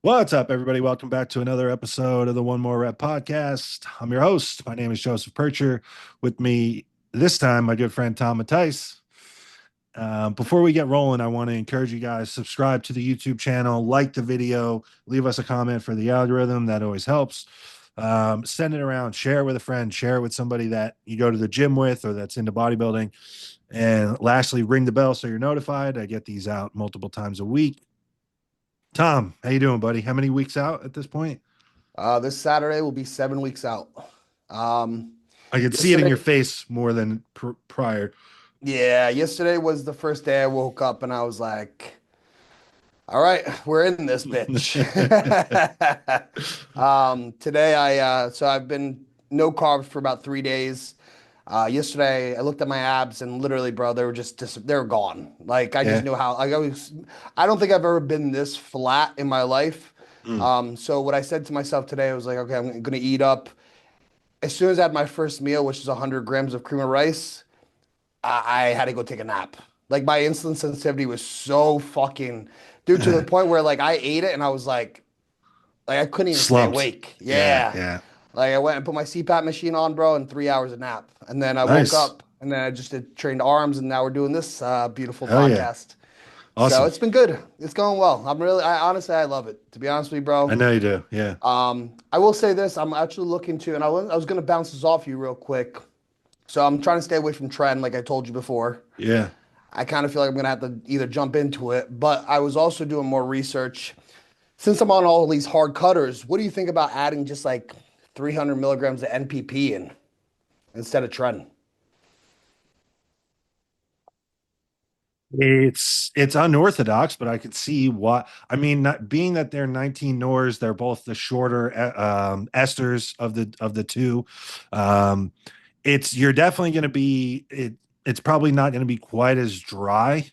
What's up, everybody? Welcome back to another episode of the One More Rep podcast. I'm your host. My name is Joseph Percher. With me this time, my good friend Tom Mattice. Before we get rolling, I want to encourage you guys subscribe to the YouTube channel, like the video, leave us a comment for the algorithm. That always helps. Send it around, share it with a friend, share it with somebody that you go to the gym with or that's into bodybuilding. And lastly, ring the bell so you're notified. I get these out multiple times a week. Tom, how you doing, buddy? How many weeks out at this point? This Saturday will be 7 weeks out. Um, I could see it in yesterday, your face more than prior. yeah, yesterday was the first day I woke up and I was like, all right, we're in this bitch. Today so I've been no carbs for about 3 days. Yesterday I looked at my abs and literally, bro, they were they were gone. Like I just Yeah. knew how, I don't think I've ever been this flat in my life. Mm. So what I said to myself today was like, okay, I'm gonna eat up. As soon as I had my first meal, which is 100 grams of cream of rice, I had to go take a nap. Like my insulin sensitivity was so fucking, dude, to the point where like I ate it and I was like I couldn't even stay Slumped. awake. Yeah, Yeah. yeah. Like I went and put my CPAP machine on, bro, and 3 hours of nap. And then I woke Nice. up and then I just did trained arms and now we're doing this beautiful Hell yeah. podcast. So Awesome. it's been good. It's going well. I honestly, I love it. To be honest with you, I bro. know you do. Yeah. I will say this. I'm actually looking to, and I was going to bounce this off you real quick. So I'm trying to stay away from trend, like I told you before. Yeah. I kind of feel like I'm gonna have to either jump into it, but I was also doing more research. Since I'm on all these hard cutters, what do you think about adding just like 300 milligrams of NPP in instead of trend? It's unorthodox, but I could see what I mean. Not being that they're 19 Nors, they're both the shorter esters of the two. Um, it's you're definitely going to be it. It's probably not going to be quite as dry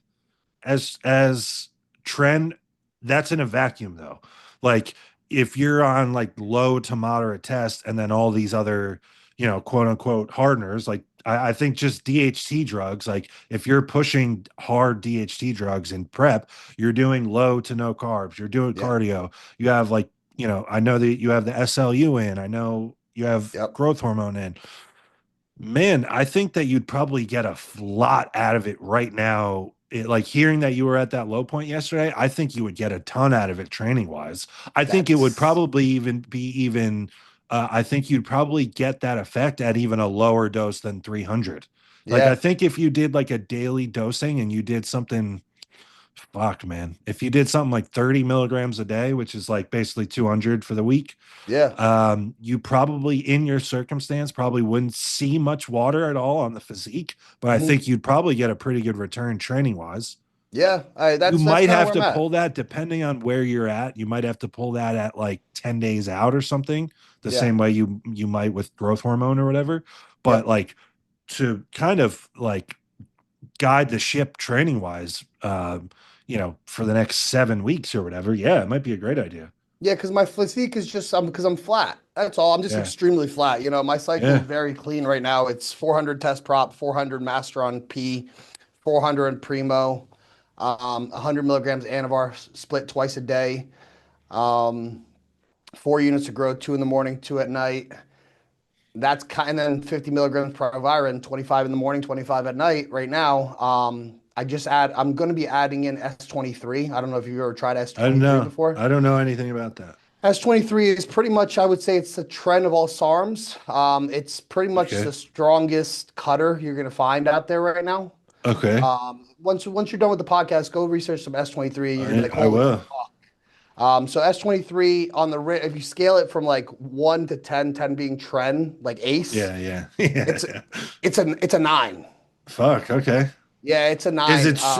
as trend. That's in a vacuum though. Like if you're on like low to moderate test and then all these other, quote unquote hardeners, like I think just DHT drugs, like if you're pushing hard DHT drugs in prep, you're doing low to no carbs, you're doing Yeah. cardio, you have like, I know that you have the SLU in, I know you have Yep. growth hormone in. Man, I think that you'd probably get a lot out of it right now. Like hearing that you were at that low point yesterday, I think you would get a ton out of it training wise. I think it would That's probably I think you'd probably get that effect at even a lower dose than 300. Like, I yeah. think if you did like a daily dosing and you did something, fuck, man, if you did something like 30 milligrams a day, which is like basically 200 for the week, Yeah. you probably, in your circumstance, probably wouldn't see much water at all on the physique, but I Hmm. think you'd probably get a pretty good return training wise. Yeah. You That's might kind of have where I'm to at. pull that depending on where you're at. You might have to pull that at like 10 days out or something, the Yeah. same way you might with growth hormone or whatever. But Yep. like to kind of like guide the ship training wise, for the next 7 weeks or whatever, yeah, it might be a great idea. Yeah, because my physique is just because I'm flat. That's all. I'm just Yeah. extremely flat. My cycle is Yeah. very clean right now. It's 400 test prop, 400 master on P, 400 primo, 100 milligrams Anavar split twice a day, um, 4 units of growth, two in the morning, two at night. That's kind and then 50 milligrams Proviron, 25 in the morning, 25 at night. Right now, I'm going to be adding in S23. I don't know if you've ever tried I don't S23 know. before. I don't know anything about that. S23 is pretty much, I would say it's the trend of all SARMs. It's pretty much Okay. the strongest cutter you're going to find out there right now. Okay. Once you're done with the podcast, go research some S23 and you're gonna be like, I holy will. fuck. So S23 on if you scale it from like 1 to 10, 10 being trend, like ace, Yeah, yeah. Yeah, it's yeah. it's a 9. Fuck. Okay. Yeah, it's a 9.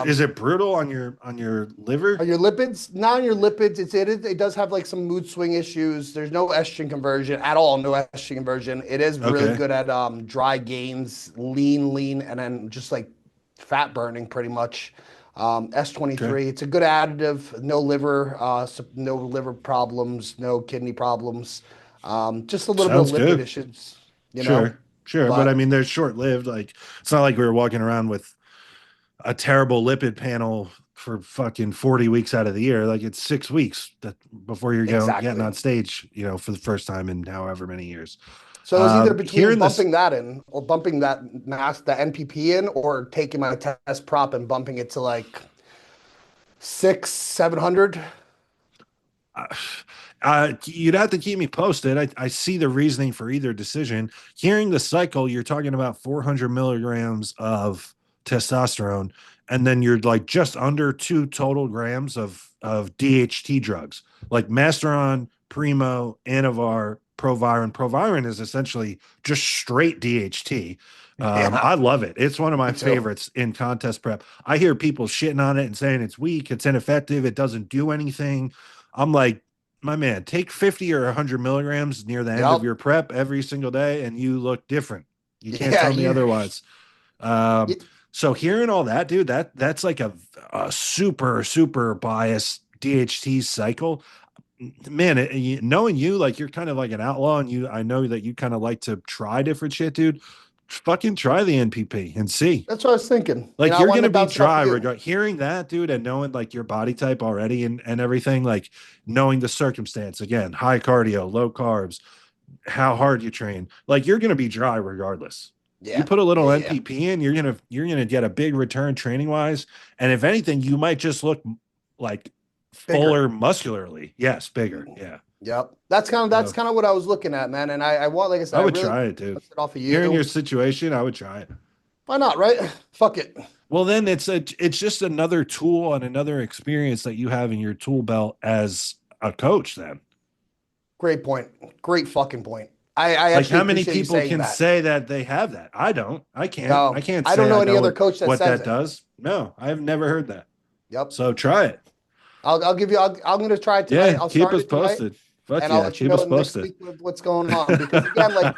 Is it brutal on your liver? Are your lipids? Not on your lipids. It does have like some mood swing issues. There's no estrogen conversion at all. No estrogen conversion. It is really Okay. good at dry gains, lean, and then just like fat burning pretty much. Okay. S23. It's a good additive. No liver problems. No kidney problems. Just a little bit of Sounds lipid good. issues. You know, Sure. Sure. But I but mean, they're short lived. Like, it's not like we were walking around with a terrible lipid panel for fucking 40 weeks out of the year. Like it's 6 weeks that before you're getting Exactly. on stage, for the first time in however many years. So it was either between Hearing this, bumping that in or bumping that NPP in or taking my test prop and bumping it to like six, 700. you'd have to keep me posted. I see the reasoning for either decision. Hearing the cycle, you're talking about 400 milligrams of testosterone, and then you're like just under 2 total grams of DHT drugs, like Masteron, Primo, Anavar, Proviron. Proviron is essentially just straight DHT. Yeah, I love it. It's one of my me too. favorites in contest prep. I hear people shitting on it and saying it's weak, it's ineffective, it doesn't do anything. I'm like, my man, take 50 or 100 milligrams near the end of Yep. your prep every single day, and you look different. You can't Yeah, tell me otherwise. Um, it- so hearing all that, dude, that's like a super super biased DHT cycle. Man, knowing you, like you're kind of like an outlaw, and I know that you kind of like to try different shit, dude. Fucking try the NPP and see. that's what I was thinking. Like I you're wanted gonna to be bounce it off of dry you. regard hearing that, dude, and knowing like your body type already and everything, like knowing the circumstance again, high cardio, low carbs, how hard you train, like you're gonna be dry regardless. You Yeah, put a yeah, little yeah. NPP in, you're gonna get a big return training wise. And if anything, you might just look like Bigger. fuller muscularly. Yes, bigger. Yeah. Yep. That's kind of what I was looking at, man. And I want, like I said, I I would really try it, dude. bounced it off of Hearing your you. situation, I would try it. Why not, right? Fuck it. Well, then it's just another tool and another experience that you have in your tool belt as a coach. Then, Great point. Great fucking point. I like, actually how many appreciate you people saying can that. say that they have that? I don't. I can't. I No, can't I don't say know I any know other coach that what says that it. does. No, I've never heard that. Yep. So try it. I'll give you. I'm going to try it tonight. Yeah, I'll keep start us it tonight, posted. Fuck and I'll yeah, let you keep know us next posted. week what's going on. Because again, like,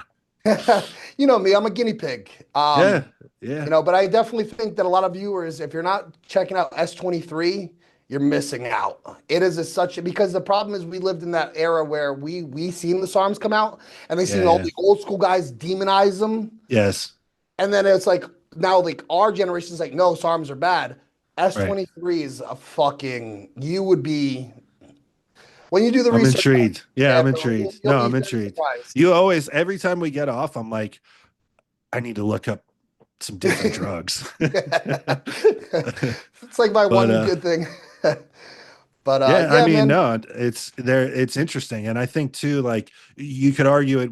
you know me, I'm a guinea pig. Yeah, yeah, But I definitely think that a lot of viewers, if you're not checking out S23, you're missing out. It is because the problem is we lived in that era where we seen the SARMs come out and they seen yeah, all yeah. the old school guys demonize them. Yes, And then it's like now like our generation's like, no, SARMs are bad. right. S23 is a fucking you would be when you do the I'm research on it, intrigued. Yeah, yeah, I'm bro, you'll, intrigued. you'll No, be I'm very intrigued. surprised. You always, every time we get off, I'm like, I need to look up some different drugs. It's like my but one good thing. But yeah, I yeah, mean, man. no, it's there. It's interesting, and I think too, like you could argue it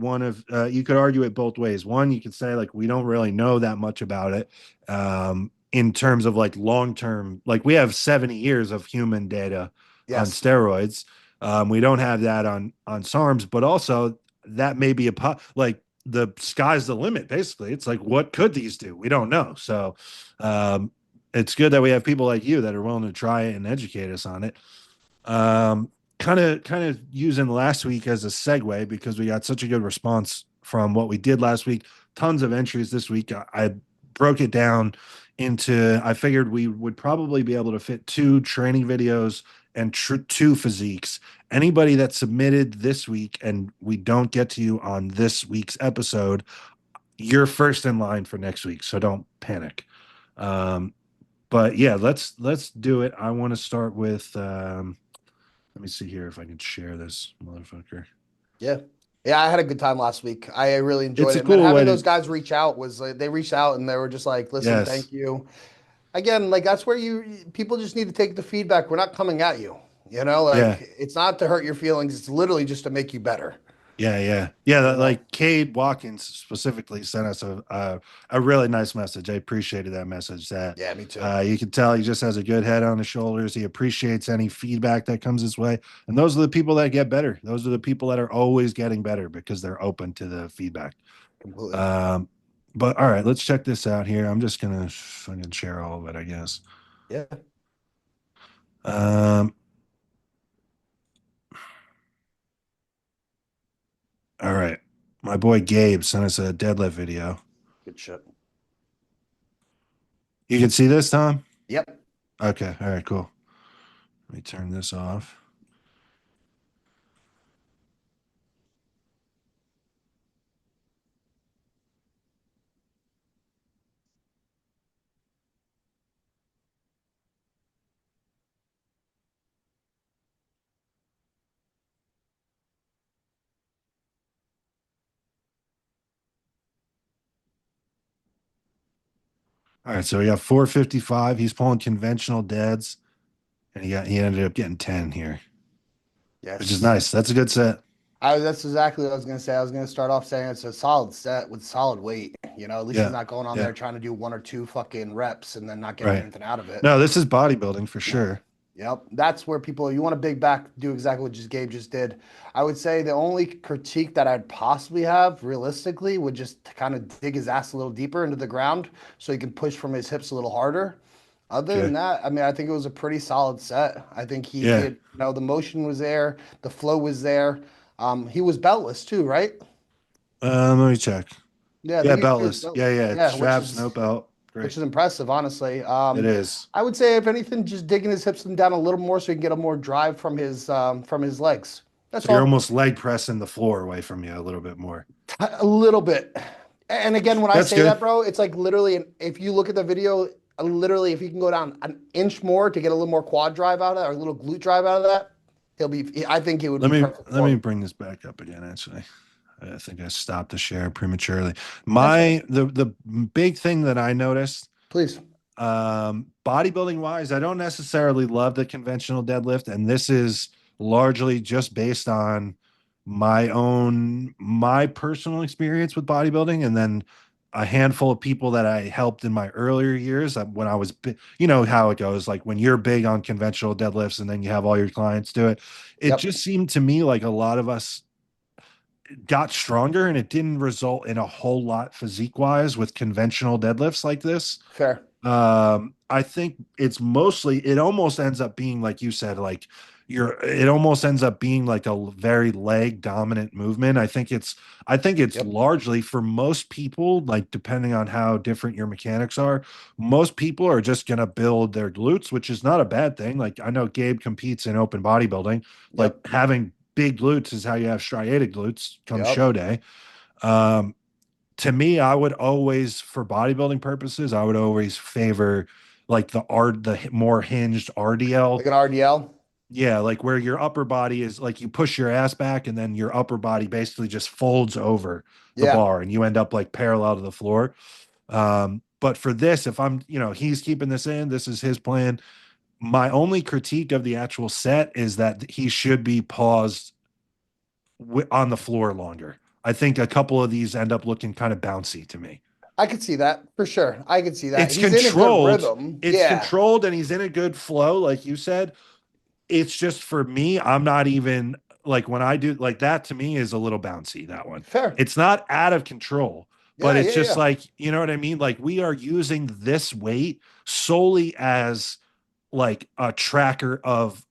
you could argue it both ways. One, you could say like we don't really know that much about it, in terms of like long term. Like we have 70 years of human data on Yes. steroids. We don't have that on SARMs, but also that may be like the sky's the limit. Basically, it's like what could these do? We don't know. So, um, it's good that we have people like you that are willing to try it and educate us on it. Kind of using last week as a segue because we got such a good response from what we did last week. Tons of entries this week. I broke it down into. I figured we would probably be able to fit 2 training videos and 2 physiques. Anybody that submitted this week and we don't get to you on this week's episode, you're first in line for next week. So don't panic. Um, but yeah, let's do it. I want to start with let me see here if I can share this motherfucker. Yeah. Yeah, I had a good time last week. I really It's enjoyed a it, man. cool way Having those to, guys reach out was like they reached out and they were just like, "Listen, yes. thank you." Again, like that's where people just need to take the feedback. We're not coming at you. Yeah. Like it's not to hurt your feelings. It's literally just to make you better. Yeah, yeah, yeah. You know, Like Cade Watkins specifically sent us a really nice message. I appreciated that message. That yeah, me too. you can tell he just has a good head on his shoulders. He appreciates any feedback that comes his way, and those are the people that get better. Those are the people that are always getting better because they're open to the feedback. Completely. Um, but all right, let's check this out here. I'm just gonna fucking share all of it, I guess. Yeah. Um, all right, my boy Gabe sent us a deadlift video. Good shit. You can see this, Tom? Yep. Okay. All right. Cool. Let me turn this off. All right, so we got 455. He's pulling conventional deads, and he ended up getting 10 here, which is Yes. nice. That's a good set. That's exactly what I was going to say. I was going to start off saying it's a solid set with solid weight. You know, at least he's Yeah. not going on Yeah. there trying to do one or two fucking reps and then not getting Right. anything out of it. No, this is bodybuilding for sure. Yep. That's where people, you want a big back, do exactly what just Gabe just did. I would say the only critique that I'd possibly have realistically would just kind of dig his ass a little deeper into the ground so he can push from his hips a little harder. Other than Okay. that, I mean, I think it was a pretty solid set. I think he Yeah. did, the motion was there, the flow was there. He was beltless too, right? Let me check. Yeah, I Yeah, think he was beltless. Yeah, beltless. yeah. Yeah, Straps, no belt. which Great. is impressive, honestly. It is. I would say if anything, just digging his hips down a little more so he can get a more drive from his legs. That's So you're all. almost leg pressing the floor away from you a little bit more. A little bit. And again, when I That's say good. that, bro, it's like literally, if you look at the video, literally, if you can go down an inch more to get a little more quad drive out of that or a little glute drive out of that, he'll be. I think he would Let be me perfect let me form. bring this back up again, actually. I think I stopped the share prematurely. That's fine. The big thing that I noticed, Please. bodybuilding wise, I don't necessarily love the conventional deadlift, and this is largely just based on my personal experience with bodybuilding, and then a handful of people that I helped in my earlier years when I was you know how it goes, like when you're big on conventional deadlifts and then you have all your clients do it. It Yep. just seemed to me like a lot of us got stronger, and it didn't result in a whole lot physique wise with conventional deadlifts like this. Fair. I think it's mostly, it almost ends up being like you said, like it almost ends up being like a very leg dominant movement. I think it's Yep. largely for most people, like depending on how different your mechanics are, most people are just going to build their glutes, which is not a bad thing. Like I know Gabe competes in open bodybuilding, like Yep. having big glutes is how you have striated glutes come Yep. show day. Um, to me, I would always, for bodybuilding purposes, I would always favor like the more hinged Like RDL. an RDL. Yeah, like where your upper body is like you push your ass back and then your upper body basically just folds over the Yeah. bar and you end up like parallel to the floor. But for this, if I'm, he's keeping this in, this is his plan. My only critique of the actual set is that he should be paused on the floor longer. I think a couple of these end up looking kind of bouncy to me. I could see that for sure. I could see that. It's He's in a good controlled. rhythm. It's Yeah. controlled and he's in a good flow, like you said. It's just for me, I'm not even like when I do like that to me is a little bouncy, that one. Fair. It's not out of control, but Yeah. it's Yeah. just Yeah. like, you know what I mean? Like we are using this weight solely as like a tracker of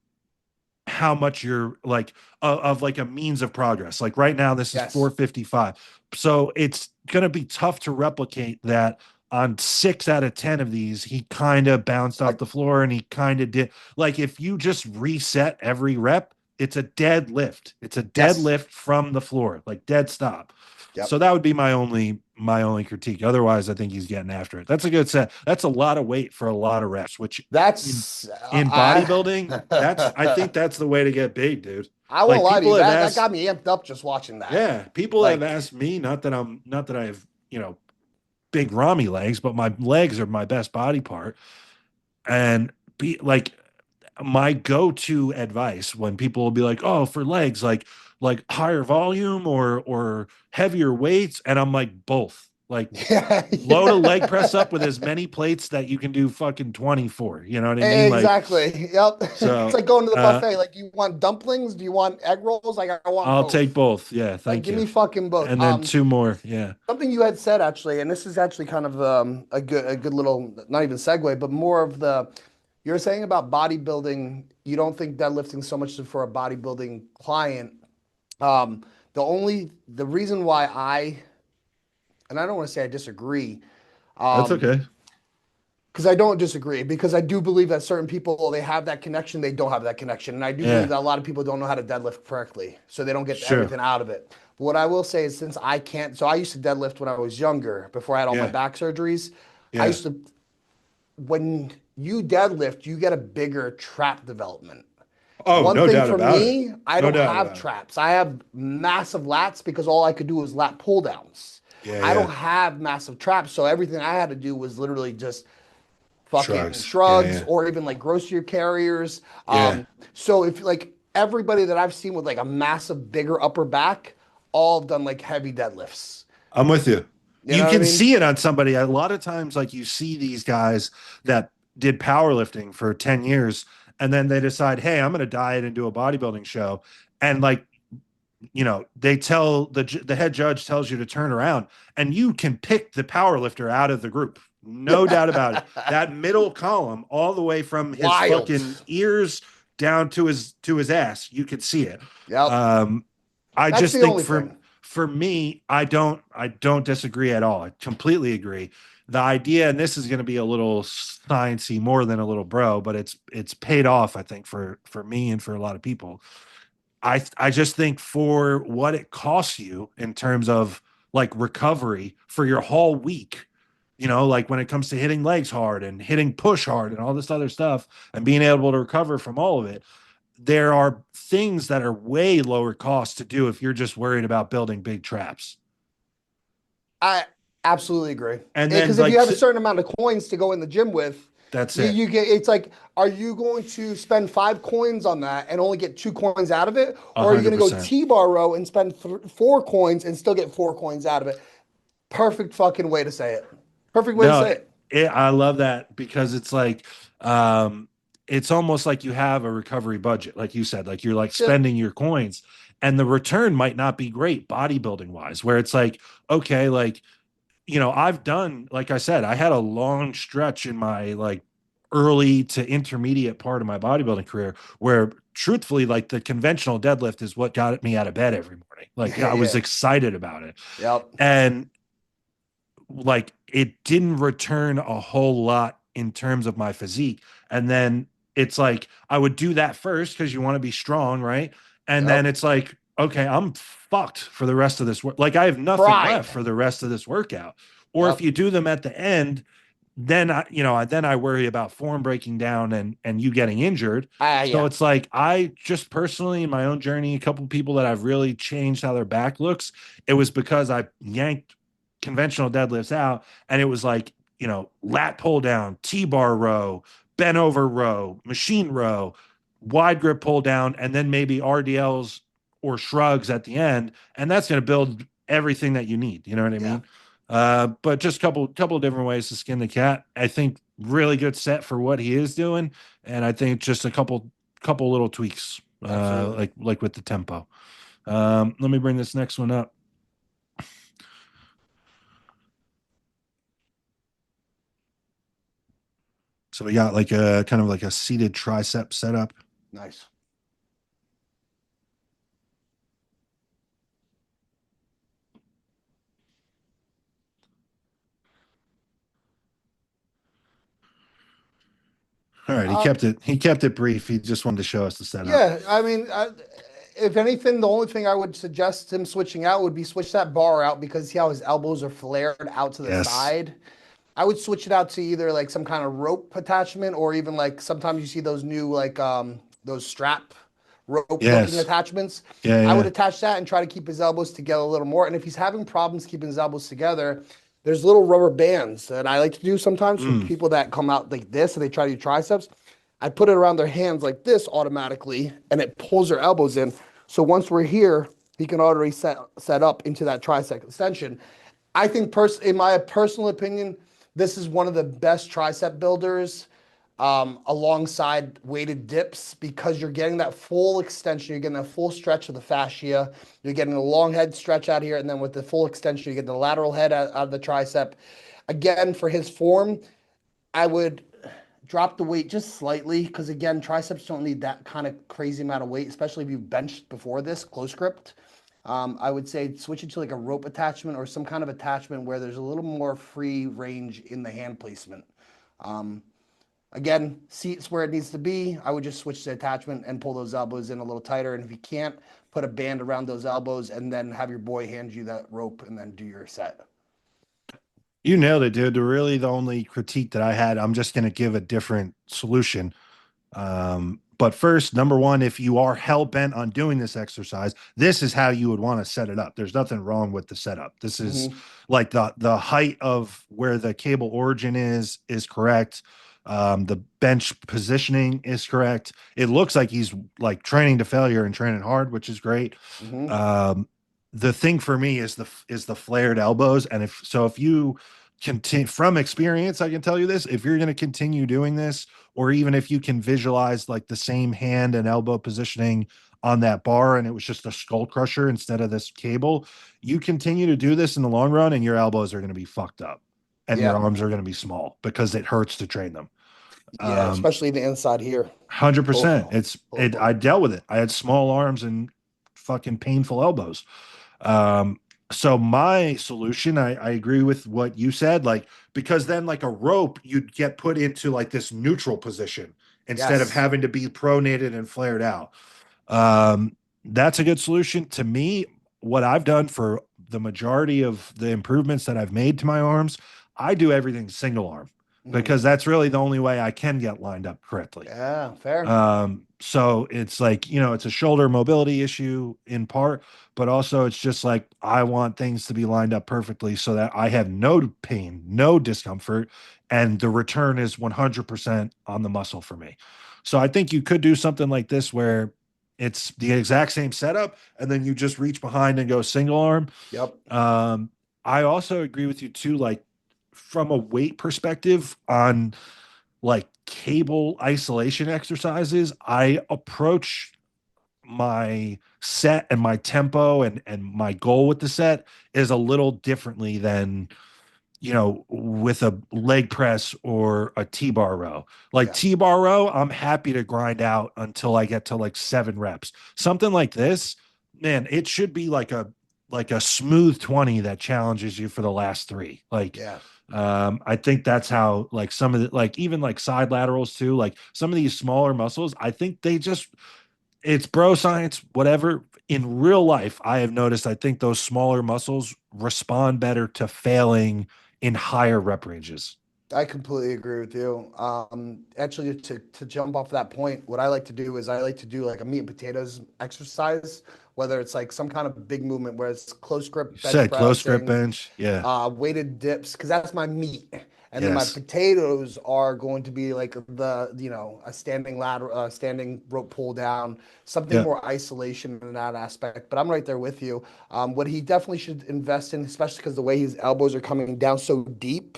how much you're like of like a means of progress. Like right now, this is Yes. 455. So it's going to be tough to replicate that on 6 out of 10 of these. He kind of bounced I, off the floor and he kind of did like if you just reset every rep, it's a dead lift. It's a dead yes. lift from the floor, like dead stop. So Yep. that would be my only critique. Otherwise, I think he's getting after it. That's a good set. That's a lot of weight for a lot of reps, which in That's in bodybuilding, I think that's the way to get big, dude. I won't Like lie to you. people have That asked, got me amped up just watching that. yeah, people have Like, asked me, not that I have, big Rami legs, but my legs are my best body part. And be like my go-to advice when people will be like, "Oh, for legs, like higher volume or heavier weights," and I'm like, both. Like yeah, load a leg press up yeah. with as many plates that you can do fucking 24. You know what I mean? Like Exactly. Yep. It's so like going to the buffet. Like, you want dumplings? Do you want egg rolls? Like, I want I'll take both. both. Yeah, Like, thank give you. me fucking both. And then two more. Yeah. Something you had said actually, and this is actually kind of a good little, not even segue, but more of the you're saying about bodybuilding. You don't think deadlifting so much for a bodybuilding client. Um, the reason why and I don't want to say I disagree, That's um, okay. because I don't disagree, because I do believe that certain people, they have that connection, they don't have that connection, and I do believe Yeah. that a lot of people don't know how to deadlift correctly, so they don't get Sure. everything out of it. But what I will say is, since I can't, so I used to deadlift when I was younger, before I had all my Yeah. back surgeries. I Yeah. used to, when you deadlift, you get a bigger trap development. Oh, One no thing doubt for about it. me, I No don't doubt have about it. traps. I have massive lats because all I could do was lat pull downs. Yeah, I yeah. don't have massive traps, so everything I had to do was literally just fucking Shrugs. Yeah, shrugs yeah. or even like grocery carriers. Yeah. So if like everybody that I've seen with like a massive, bigger upper back, all have done like heavy deadlifts. I'm with you. You You know what I can mean? see it on somebody. A lot of times, like you see these guys that did powerlifting for 10 years and then they decide, hey, I'm going to diet and do a bodybuilding show. And like, they tell the head judge tells you to turn around and you can pick the power lifter out of the group. No doubt about it. That middle column, all the way from his Wild. fucking ears down to his ass, you could see it. Yep. Um, I That's just the think only thing. for me, I don't disagree at all. I completely agree. The idea, and this is going to be a little sciencey more than a little bro, but it's paid off, I think, for me and for a lot of people. I just think for what it costs you in terms of like recovery for your whole week, like when it comes to hitting legs hard and hitting push hard and all this other stuff and being able to recover from all of it, there are things that are way lower cost to do if you're just worried about building big traps. I absolutely agree. And then Because if you like have a certain amount of coins to go in the gym with, that's you, it. you get it's like, are you going to spend 5 coins on that and only get 2 coins out of it? A Or are you going hundred to go percent. T-bar row and spend 4 coins and still get 4 coins out of it? Perfect fucking way to say it. Perfect way to No, say it. I love that because it's like um it's almost like you have a recovery budget, like you said, like you're like Yep. spending your coins and the return might not be great bodybuilding wise, where it's like, okay, like, I've done, like I said, I had a long stretch in my like early to intermediate part of my bodybuilding career where truthfully, like the conventional deadlift is what got me out of bed every morning. Like I was Yeah. excited about it. Yep. And like it didn't return a whole lot in terms of my physique. And then it's like I would do that first because you want to be strong, right? And then Yep. it's like, okay, I'm fucked for the rest of this work. Like I have nothing left Fried. for the rest of this workout. Or if Yep. you do them at the end, then I worry about form breaking down and you getting injured. So Yeah. it's like I just personally in my own journey, a couple of people that I've really changed how their back looks, it was because I yanked conventional deadlifts out and it was like, lat pull down, T-bar row, bent over row, machine row, wide grip pull down, and then maybe RDLs or shrugs at the end. And that's going to build everything that you need. You know what I Yeah. mean? But just a couple of different ways to skin the cat. I think really good set for what he is doing, and I think just a couple little tweaks, Absolutely. like with the tempo. Let me bring this next one up. So we got like a kind of like a seated tricep setup. Nice. All right, he Uh, kept it brief. He just wanted to show us the setup. yeah. I mean, if anything, the only thing I would suggest him switching out would be switch that bar out because see how his elbows are flared out to the Yes, side. I would switch it out to either like some kind of rope attachment or even like sometimes you see those new like those strap rope looking yes, attachments. yeah, I would yeah. attach that and try to keep his elbows together a little more. And if he's having problems keeping his elbows together, there's little rubber bands that I like to do sometimes for Mm. people that come out like this and they try to do triceps. I put it around their hands like this automatically and it pulls their elbows in. So once we're here, he can already set up into that tricep extension. I think in my personal opinion, this is one of the best tricep builders alongside weighted dips because you're getting that full extension, you're getting a full stretch of the fascia, you're getting a long head stretch out here, and then with the full extension, you get the lateral head out of the tricep. Again, for his form, I would drop the weight just slightly because again, triceps don't need that kind of crazy amount of weight, especially if you've benched before this, close gripped. I would say switch it to like a rope attachment or some kind of attachment where there's a little more free range in the hand placement. Um, Again, seats where it needs to be. I would just switch the attachment and pull those elbows in a little tighter. And if you can't, put a band around those elbows and then have your boy hand you that rope and then do your set. You nailed it, dude. The only critique that I had, I'm just going to give a different solution. But first, number one, if you are hell bent on doing this exercise, this is how you would want to set it up. There's nothing wrong with the setup. This is Hmm. like the height of where the cable origin is correct. The bench positioning is correct. It looks like he's like training to failure and training hard, which is great. Hmm. Um, the thing for me is the flared elbows, and if you continue from experience, I can tell you this: if you're going to continue doing this, or even if you can visualize like the same hand and elbow positioning on that bar, and it was just a skull crusher instead of this cable, you continue to do this in the long run, and your elbows are going to be fucked up, and your Yeah. arms are going to be small because it hurts to train them. Yeah. Um, Especially the inside here. Both 100%. of It's both it. of I them. dealt with it. I had small arms and fucking painful elbows. Um, so my solution, I agree with what you said, like because then like a rope, you'd get put into like this neutral position instead of Yes. having to be pronated and flared out. Um, that's a good solution to me. What I've done for the majority of the improvements that I've made to my arms, I do everything single arm Hmm. because that's really the only way I can get lined up correctly. Yeah. Fair. So it's like, it's a shoulder mobility issue in part, but also it's just like I want things to be lined up perfectly so that I have no pain, no discomfort, and the return is 100% on the muscle for me. So I think you could do something like this where it's the exact same setup and then you just reach behind and go single arm. Yep. Um, I also agree with you too, like from a weight perspective on like cable isolation exercises, I approach my set and my tempo and my goal with the set is a little differently than with a leg press or a T-bar row. Like Yeah. T-bar row, I'm happy to grind out until I get to like 7 reps. Something like this, man, it should be like a smooth 20 that challenges you for the last three. Like Yeah. I think that's how like some of the like even like side laterals too, like some of these smaller muscles, I think they just it's bro science, whatever. In real life, I have noticed I think those smaller muscles respond better to failing in higher rep ranges. I completely agree with you. Actually, to jump off that point, what I like to do is I like to do like a meat and potatoes exercise, whether it's like some kind of big movement where it's close You grip bench said close grip pressing, bench. Yeah. weighted dips, because that's my meat. And then my Yes. potatoes are going to be like a standing ladder, standing rope pull down, something Yeah. more isolation in that aspect. But I'm right there with you. What he definitely should invest in, especially because the way his elbows are coming down so deep.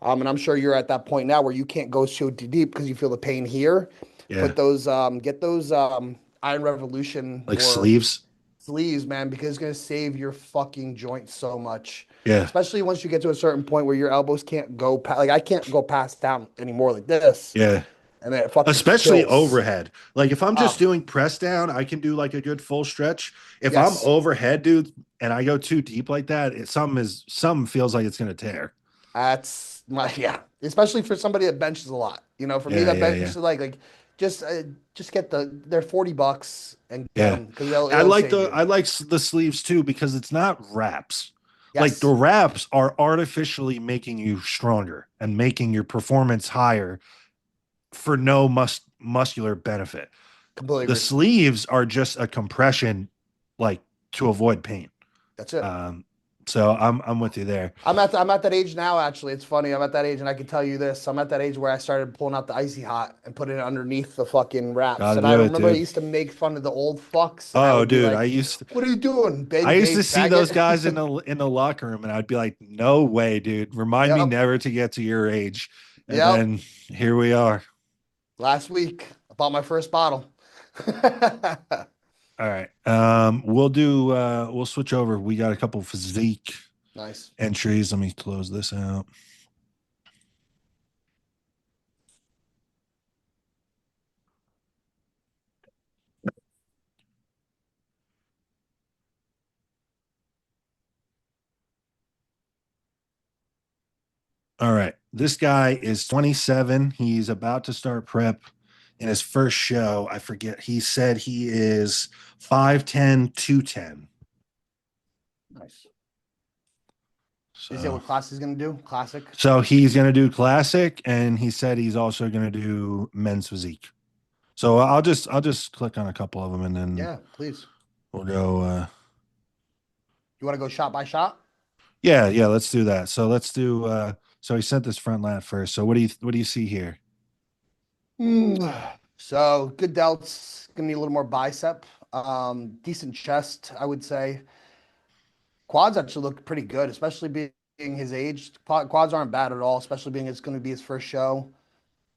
And I'm sure you're at that point now where you can't go so deep because you feel the pain here. Yeah. Get those Iron Revolution Like or sleeves. sleeves, man, because it's gonna save your fucking joints so much. Yeah. Especially once you get to a certain point where your elbows can't go past, like I can't go past down anymore like this, Yeah. and then it fucking Especially kills. overhead. Like if I'm just Ah, doing press down, I can do like a good full stretch. If I'm yes, overhead, dude, and I go too deep like that, some feels like it's gonna tear. that's my yeah. Especially for somebody that benches a lot, for me Yeah, that yeah, benches yeah. like just uh, just get they're $40 and get Yeah. them because it'll save you. I like the sleeves too because it's not wraps. Like the Yes, wraps are artificially making you stronger and making your performance higher for no muscular benefit. completely The agree. sleeves are just a compression like to avoid pain. That's it. Um so I'm with you there. I'm at that age now. Actually, it's funny. I'm at that age, and I can tell you this. I'm at that age where I started pulling out the icy hot and putting it underneath the fucking Got wraps. to And I do it, remember I dude. used to make fun of the old fucks, and I Oh, would be dude, like, "What are you doing, I big used gay to see those guys faggot?" in the locker room, and I'd be like, "No way, dude! Remind me Yep, never to get to your age." And yep. then here we are. Last week, I bought my first bottle. All right, we'll switch over. We got a couple physique Nice. entries. Let me close this out. All right, this guy is 27. He's about to start prep. In his first show, I forget. He said he is 5'10", 210. Nice. Did you say So what class he's gonna do? Classic. So he's going to do classic, and he said he's also going to do men's physique. So I'll just click on a couple of them and then Yeah, please. we'll go. You want to go shot by shot? Yeah, yeah, let's do that. So let's do. So he sent this front lat first. So what do you see here? So good delts, gonna need a little more bicep. Decent chest, I would say. Quads actually look pretty good, especially being his age. Quads aren't bad at all, especially being it's going to be his first show.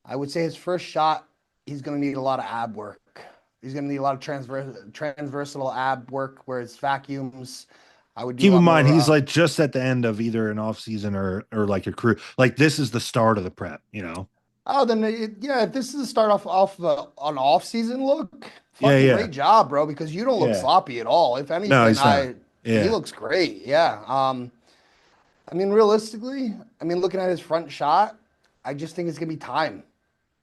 I would say his first shot, he's going to need a lot of ab work. He's going to need a lot of transversal ab work, whereas vacuums, I would do a Keep in lot mind, more. he's like just at the end of either an off season or like a crew. Like this is the start of the prep. You know. Oh, then yeah, if this is the start off an off season look, Yeah, fucking yeah, great job, bro. Because you don't look yeah. sloppy at all. If No, anything, he's not. he Yeah, looks great. Yeah. I mean, realistically, I mean, looking at his front shot, I just think it's gonna be time.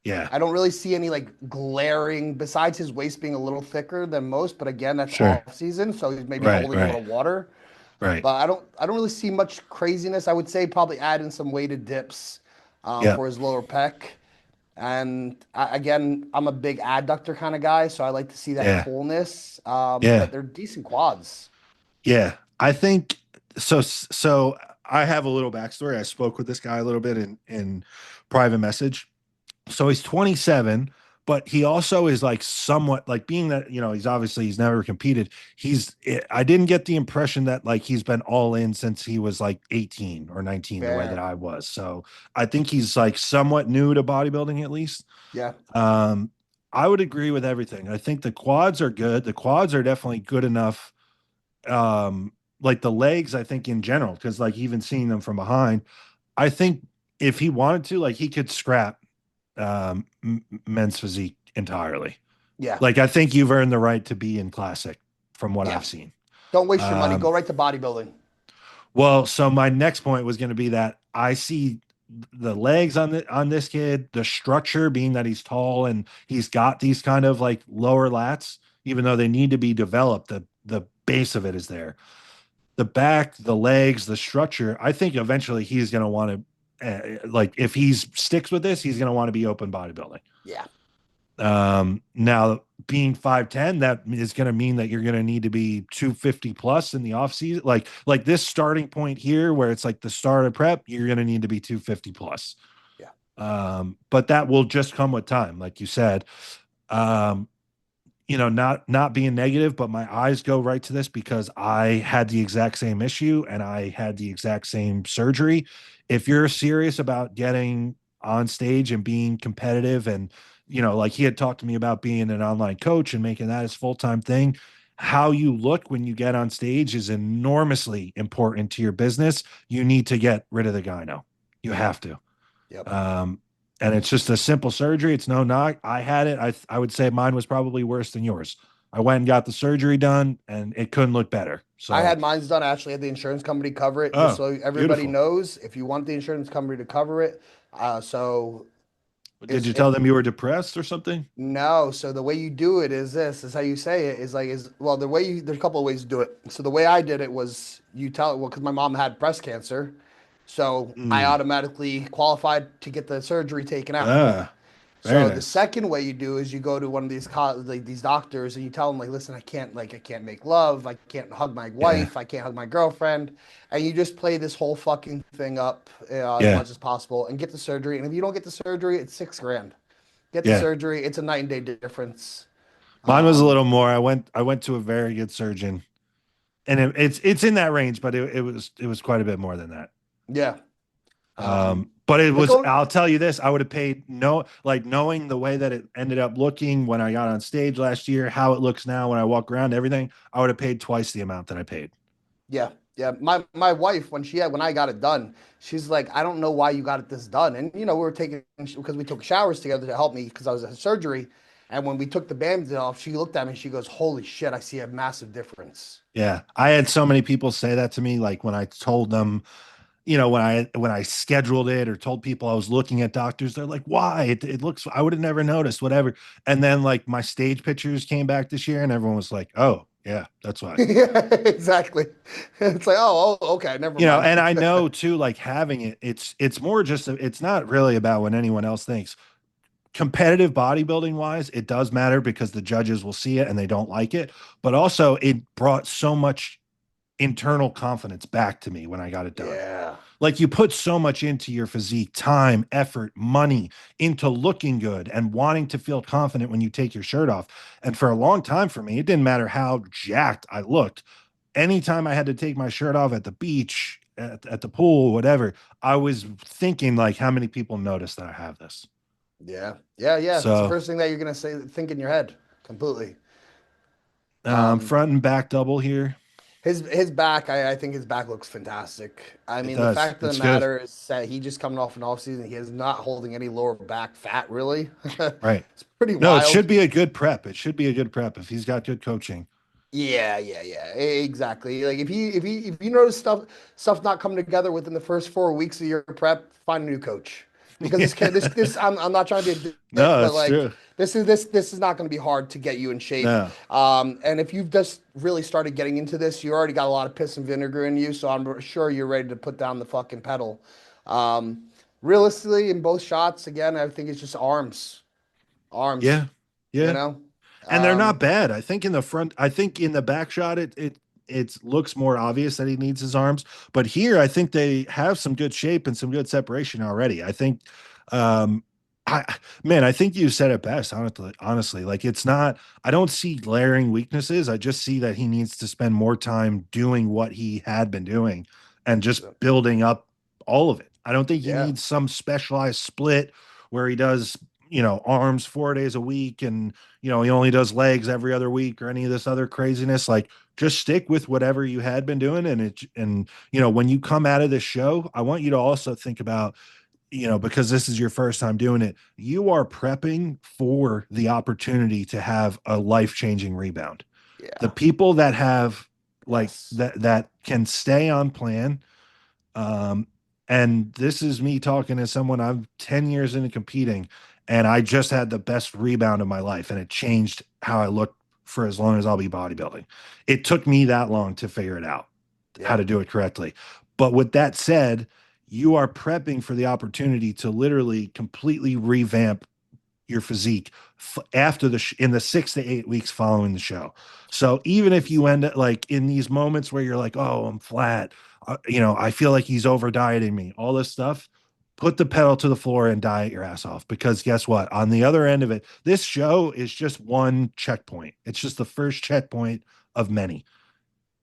yeah. I don't really see any like glaring, besides his waist being a little thicker than most, but again, that's Sure. off season, so he's maybe Right, holding a right, little water. right. But I don't really see much craziness. I would say probably add in some weighted dips Yeah, for his lower pec. And again, I'm a big adductor kind of guy, so I like to see that yeah, fullness. yeah, But they're decent quads. yeah. I think so. So I have a little backstory. I spoke with this guy a little bit in private message. So he's 27, but he also is like somewhat like being that, he's never competed. I didn't get the impression that like he's been all in since he was like 18 or 19, the way that Fair. I was. So I think he's like somewhat new to bodybuilding at least. Yeah. Um, I would agree with everything. I think the quads are good. The quads are definitely good enough. Like the legs, I think in general, because like even seeing them from behind, I think if he wanted to, like he could scrap men's physique entirely. Yeah. Like I think you've earned the right to be in classic from what Yeah. I've seen. Don't waste your money. Um, Go right to bodybuilding. well, so my next point was going to be that I see the legs on this kid, the structure being that he's tall and he's got these kind of like lower lats, even though they need to be developed, the base of it is there. The back, the legs, the structure, I think eventually he's going to want to, like, if he sticks with this, he's going to want to be open bodybuilding. Yeah. Now being 5'10, that is going to mean that you're going to need to be 250 plus in the off season. Like this starting point here, where it's like the start of prep, you're going to need to be 250 plus. Yeah. But that will just come with time, like you said. Um, not being negative, but my eyes go right to this because I had the exact same issue and I had the exact same surgery. If you're serious about getting on stage and being competitive and like he had talked to me about being an online coach and making that his full-time thing, how you look when you get on stage is enormously important to your business. You need to get rid of the gyno. You have to. Yep. Um, and it's just a simple surgery. It's no knock. I had it. I would say mine was probably worse than yours. I went and got the surgery done, and it couldn't look better. I So, had mine's done. I actually had the insurance company cover it, just oh, so everybody beautiful. knows. If you want the insurance company to cover it, so Did is you tell if them you were depressed or something? no, so the way you do it is this is how you say it is like is well the way you there's a couple of ways to do it. So the way I did it was you tell it well because my mom had breast cancer, so I Mm. automatically qualified to get the surgery taken out. Ah, very So the nice. second way you do is you go to one of like these doctors and you tell them like, listen, I can't make love, I can't hug my Yeah, wife, I can't hug my girlfriend, and you just play this whole fucking thing up as yeah, much as possible and get the surgery. And if you don't get the surgery, it's 6 grand. Get the yeah. surgery, it's a night and day difference. Mine was a Um, little more. I went to a very good surgeon, and it's in that range, but it was quite a bit more than that. yeah. Um, But it but was, going, I'll tell you this, I would have paid no, like knowing the way that it ended up looking when I got on stage last year, how it looks now when I walk around, everything, I would have paid twice the amount that I paid. yeah, yeah. My wife when I got it done, she's like, I don't know why you got it this done. And we were taking because we took showers together to help me because I was at surgery. And when we took the bandages off, she looked at me and she goes, "Holy shit, I see a massive difference." Yeah. I had so many people say that to me, like when I told them, when I scheduled it or told people I was looking at doctors, they're like, why? It looks, I would have never noticed, whatever. And then like my stage pictures came back this year and everyone was like, oh, yeah, that's why. Yeah, exactly. It's like, oh, okay, never mind. And I know too, like having it, it's more just, it's not really about what anyone else thinks. competitive bodybuilding wise, it does matter because the judges will see it and they don't like it. But also, it brought so much internal confidence back to me when I got it done. Yeah. Like you put so much into your physique, time, effort, money into looking good and wanting to feel confident when you take your shirt off. And for a long time for me, it didn't matter how jacked I looked. Anytime I had to take my shirt off at the beach, at the pool, whatever, I was thinking like, how many people notice that I have this? Yeah. Yeah. Yeah. It's the So first thing that you're gonna say, think in your head completely. Um, front and back double here. his back, I think his back looks fantastic. I It mean, the does. fact of the It's good. matter is that he just coming off an off season, he is not holding any lower back fat really. Right. It's pretty No, it should wild. be a good prep. It should be a good prep if he's got good coaching. Yeah, yeah, yeah. Exactly. Like if you notice stuff's not coming together within the first 4 weeks of your prep, find a new coach. Because this kid, this I'm not trying to be a dick, No, but that's like true. this is not going to be hard to get you in shape. No. And if you've just really started getting into this, you already got a lot of piss and vinegar in you, so I'm sure you're ready to put down the fucking pedal. Um, Realistically, in both shots, again, I think it's just arms, Yeah. you Yeah. know. And they're not Um, bad. I think in the front, I think in the back shot, it looks more obvious that he needs his arms. But here, I think they have some good shape and some good separation already. I think, um, I man, I think you said it best. Honestly, like it's not. I don't see glaring weaknesses. I just see that he needs to spend more time doing what he had been doing and just so, building up all of it. I don't think he yeah. needs some specialized split where he does, arms 4 days a week and he only does legs every other week or any of this other craziness. Like just stick with whatever you had been doing. And when you come out of this show, I want you to also think about, because this is your first time doing it, you are prepping for the opportunity to have a life-changing rebound. The Yeah. people that have like Yes. that can stay on plan, um, and this is me talking as someone I'm 10 years into competing, and I just had the best rebound of my life, and it changed how I look for as long as I'll be bodybuilding. It took me that long to figure it out, how to Yep. do it correctly. But with that said, you are prepping for the opportunity to literally completely revamp your physique after in the 6 to 8 weeks following the show. So even if you end up like in these moments where you're like, oh, I'm flat, I feel like he's over dieting me, all this stuff, put the pedal to the floor and diet your ass off. Because guess what? On the other end of it, this show is just one checkpoint. It's just the first checkpoint of many.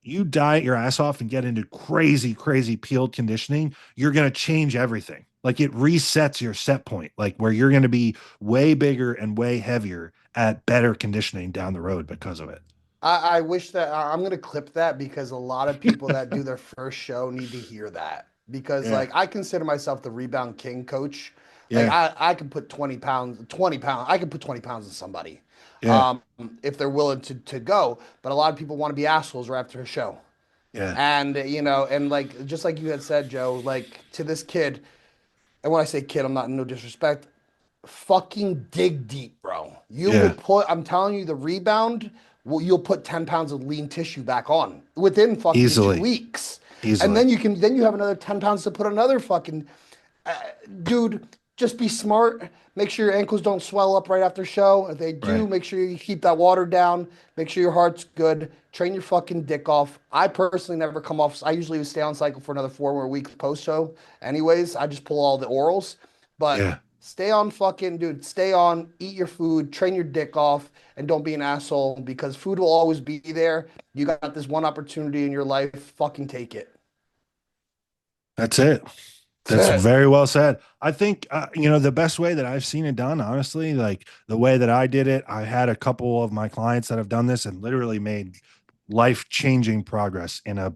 You diet your ass off and get into crazy, crazy peeled conditioning, you're going to change everything. Like it resets your set point, like where you're going to be way bigger and way heavier at better conditioning down the road because of it. I wish that I'm gonna clip that because a lot of people that do their first show need to hear that. Because Yeah. like I consider myself the rebound king coach. Like Yeah. I can put 20 pounds, I can put 20 pounds in somebody. Yeah. Um, if they're willing to go. But a lot of people want to be assholes right after a show. Yeah. And and like just like you had said, Joe, like to this kid, and when I say kid, I'm not no disrespect, fucking dig deep, bro. You will Yeah. put, I'm telling you, the rebound, you'll put 10 pounds of lean tissue back on within fucking two Easily. weeks. And Easily. then then you have another 10 pounds to put another fucking, dude, just be smart. Make sure your ankles don't swell up right after show. If they do, Right. make sure you keep that water down. Make sure your heart's good. Train your fucking dick off. I personally never come off. I usually stay on cycle for another 4 more weeks post show. Anyways, I just pull all the orals. But Yeah. stay on fucking, dude, stay on, eat your food, train your dick off, and don't be an asshole because food will always be there. You got this one opportunity in your life. Fucking take it. That's it. That's very well said. I think, the best way that I've seen it done, honestly, like the way that I did it, I had a couple of my clients that have done this and literally made life-changing progress in a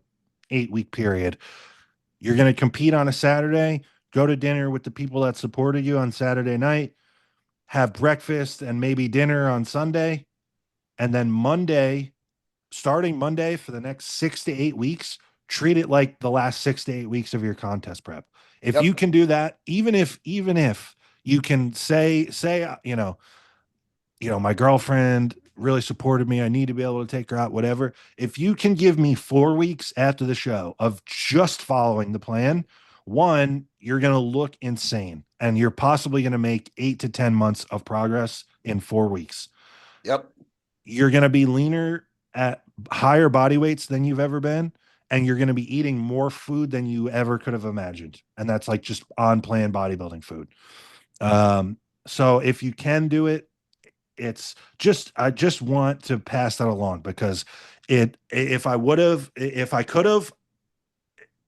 8 week period. You're going to compete on a Saturday, go to dinner with the people that supported you on Saturday night, have breakfast and maybe dinner on Sunday, and then starting Monday for the next 6 to 8 weeks, treat it like the last 6 to 8 weeks of your contest prep. If you Yep. can do that, even if you can say, my girlfriend really supported me. I need to be able to take her out, whatever. If you can give me 4 weeks after the show of just following the plan, one, you're going to look insane. and you're possibly going to make 8 to 10 months of progress in 4 weeks. Yep. You're going to be leaner at higher body weights than you've ever been, and you're going to be eating more food than you ever could have imagined. And that's like just on plan bodybuilding food. Um, so if you can do it, it's just, I just want to pass that along because if I would have, if I could have,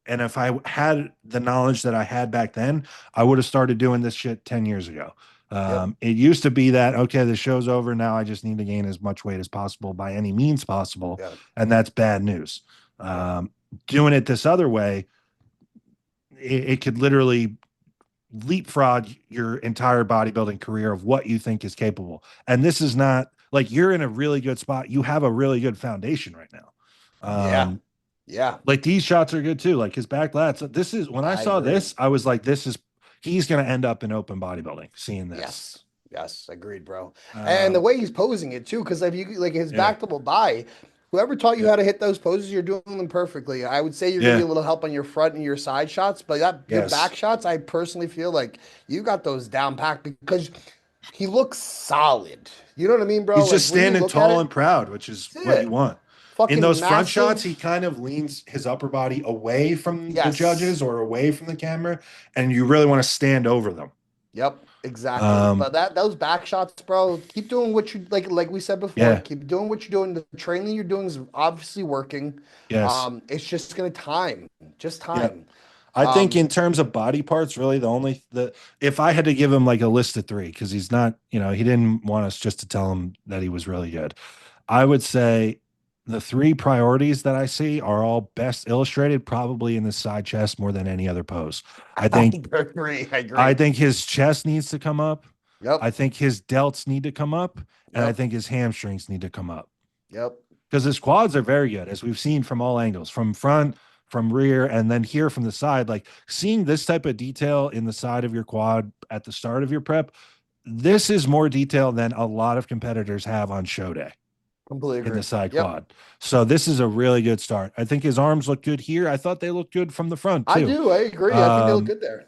and if I had the knowledge that I had back then, I would have started doing this shit 10 years ago. Yep. It used to be that, okay, the show's over. Now I just need to gain as much weight as possible by any means possible. Yeah. And that's bad news. Yeah. Doing it this other way, it could literally leapfrog your entire bodybuilding career of what you think is capable. And this is not like you're in a really good spot. You have a really good foundation right now. Yeah. Yeah. Like these shots are good too. Like his back lats. This is when I I saw agree. this, I was like, this is he's gonna end up in open bodybuilding seeing this. Yes. Yes. Agreed, bro. And the Um, way he's posing it too, because if you like his yeah, back double by, whoever taught you yeah, how to hit those poses, you're doing them perfectly. I would say you're gonna need yeah, a little help on your front and your side shots, but that your yes. back shots, I personally feel like you got those down packed because he looks solid. You know what I mean, bro? He's Like just when you standing look at tall it, and proud, which is that's what you it. want. In those Fucking front shots, he massive. kind of leans his upper body away from the Yes. judges or away from the camera, and you really want to stand over them. Yep, exactly. Um, But that those back shots, bro, keep doing what you like we said before, yeah, keep doing what you're doing. The training you're doing is obviously working. yes, It's just gonna time, just yeah. time. I think Um, in terms of body parts, really the if I had to give him like a list of three, because he's not, he didn't want us just to tell him that he was really good. I would say the three priorities that I see are all best illustrated probably in the side chest more than any other pose. I I think agree. I I agree. think his chest needs to come up. I Yep, think his delts need to come up, and I yep, think his hamstrings need to come up yep. because his quads are very good, as we've seen from all angles, from front, from rear, and then here from the side. Like seeing this type of detail in the side of your quad at the start of your prep, this is more detail than a lot of competitors have on show day Completely in the agree. side Yep. quad. So this is a really good start. I think his arms look good here. I thought they looked good from the front I too. do. I agree. I think they look Um, good there.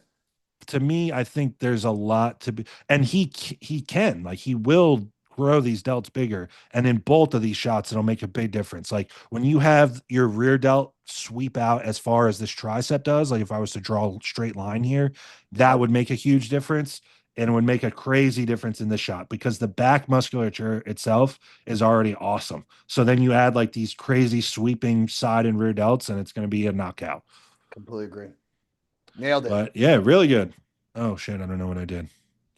to me, I think there's a lot to be, and he can like he will grow these delts bigger, and in both of these shots, it'll make a big difference. Like when you have your rear delt sweep out as far as this tricep does, like if I was to draw a straight line here, that Yep. would make a huge difference. And it would make a crazy difference in the shot because the back musculature itself is already awesome. So then you add like these crazy sweeping side and rear delts, and it's going to be a knockout. Completely agree. Nailed it. But yeah, really good. Oh shit, I don't know what I did.